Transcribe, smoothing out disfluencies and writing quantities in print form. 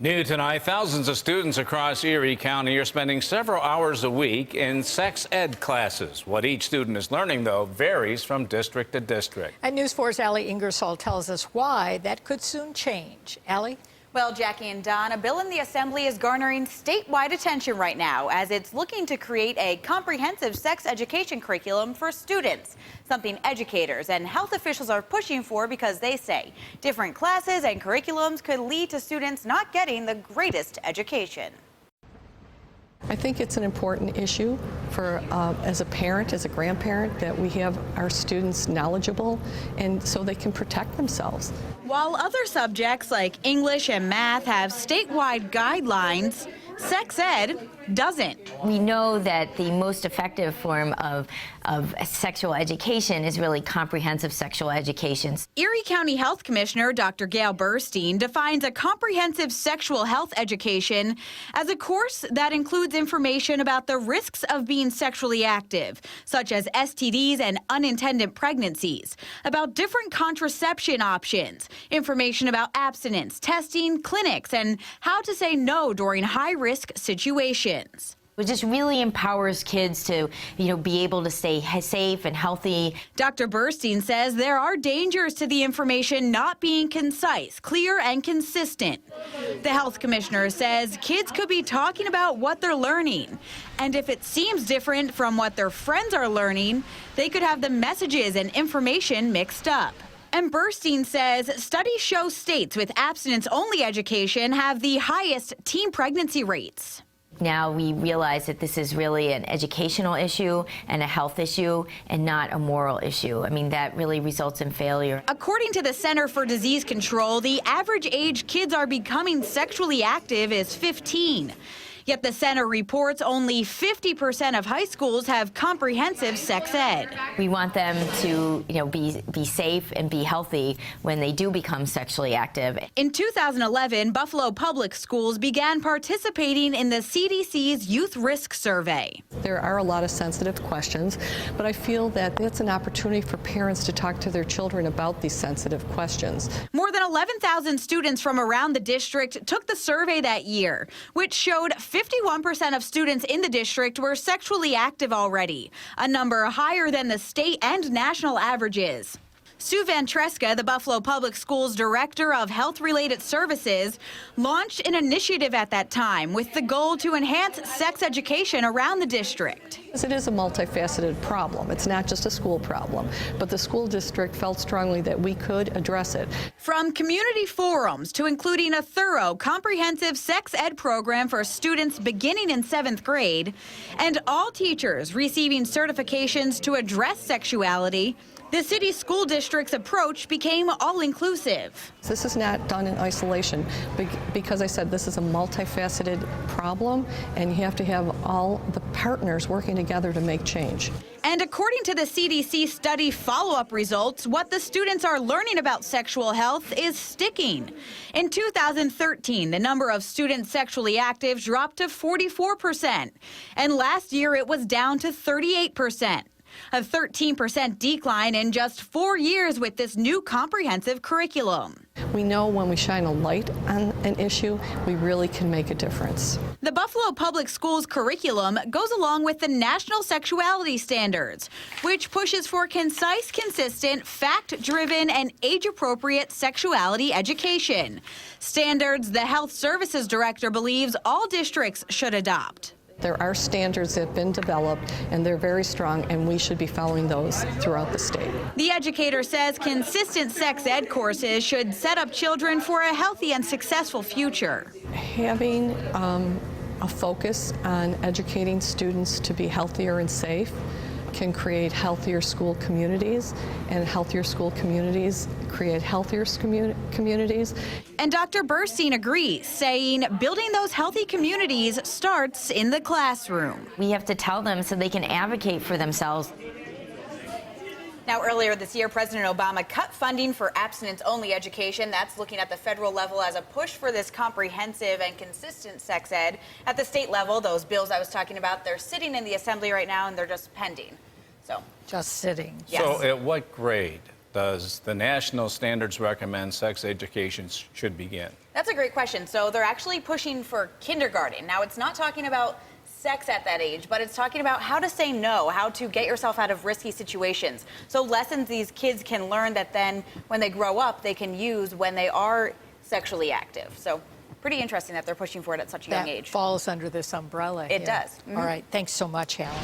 New tonight, thousands of students across Erie County are spending several hours a week in sex ed classes. What each student is learning, though, varies from district to district. And News 4's Allie Ingersoll tells us why that could soon change. Allie? Well, Jackie and Don, a bill in the Assembly is garnering statewide attention right now as it's looking to create a comprehensive sex education curriculum for students, something educators and health officials are pushing for because they say different classes and curriculums could lead to students not getting the greatest education. I think it's an important issue for, as a parent, as a grandparent, that we have our students knowledgeable and so they can protect themselves. While other subjects like English and math have statewide guidelines, sex ed doesn't. We know that the most effective form of sexual education is really comprehensive sexual education. Erie County Health Commissioner Dr. Gail Burstein defines a comprehensive sexual health education as a course that includes information about the risks of being sexually active, such as STDs and unintended pregnancies, about different contraception options, information about abstinence, testing, clinics, and how to say no during high-risk situations. It just really empowers kids to, be able to stay safe and healthy. Dr. Burstein says there are dangers to the information not being concise, clear, and consistent. The health commissioner says kids could be talking about what they're learning, and if it seems different from what their friends are learning, they could have the messages and information mixed up. And Burstein says studies show states with abstinence-only education have the highest teen pregnancy rates. Now we realize that this is really an educational issue and a health issue and not a moral issue. I mean, that really results in failure. According to the Center for Disease Control, the average age kids are becoming sexually active is 15. Yet the center reports only 50% of high schools have comprehensive sex ed. We want them to, be safe and be healthy when they do become sexually active. In 2011, Buffalo Public Schools began participating in the CDC's Youth Risk Survey. There are a lot of sensitive questions, but I feel that it's an opportunity for parents to talk to their children about these sensitive questions. More than 11,000 students from around the district took the survey that year, which showed 51% of students in the district were sexually active already, a number higher than the state and national averages. Sue Van Treska, the Buffalo Public Schools Director of Health-Related Services, launched an initiative at that time with the goal to enhance sex education around the district. It is a multifaceted problem. It's not just a school problem, but the school district felt strongly that we could address it. From community forums to including a thorough, comprehensive sex ed program for students beginning in 7th grade, and all teachers receiving certifications to address sexuality, the city school district's approach became all-inclusive. This is not done in isolation because I said this is a multifaceted problem and you have to have all the partners working together to make change. And according to the CDC study follow-up results, what the students are learning about sexual health is sticking. In 2013, the number of students sexually active dropped to 44%, and last year it was down to 38%. A 13% decline in just 4 years with this new comprehensive curriculum. We know when we shine a light on an issue, we really can make a difference. The Buffalo Public Schools curriculum goes along with the National Sexuality Standards, which pushes for concise, consistent, fact-driven, and age-appropriate sexuality education. Standards the Health Services Director believes all districts should adopt. There are standards that have been developed, and they're very strong, and we should be following those throughout the state. The educator says consistent sex ed courses should set up children for a healthy and successful future. Having a focus on educating students to be healthier and safe can create healthier school communities, and healthier school communities create healthier communities. And Dr. Burstein agrees, saying building those healthy communities starts in the classroom. We have to tell them so they can advocate for themselves. Now, earlier this year, President Obama cut funding for abstinence-only education. That's looking at the federal level as a push for this comprehensive and consistent sex ed. At the state level, those bills I was talking about, they're sitting in the Assembly right now, and they're just pending. So Just sitting. yes. So at what grade does the national standards recommend sex education should begin? That's a great question. So they're actually pushing for kindergarten. Now, it's not talking about sex at that age, but it's talking about how to say no, how to get yourself out of risky situations. So lessons these kids can learn that then when they grow up, they can use when they are sexually active. So pretty interesting that they're pushing for it at such a young That age. falls under this umbrella. It does. All right. Thanks so much, Alan.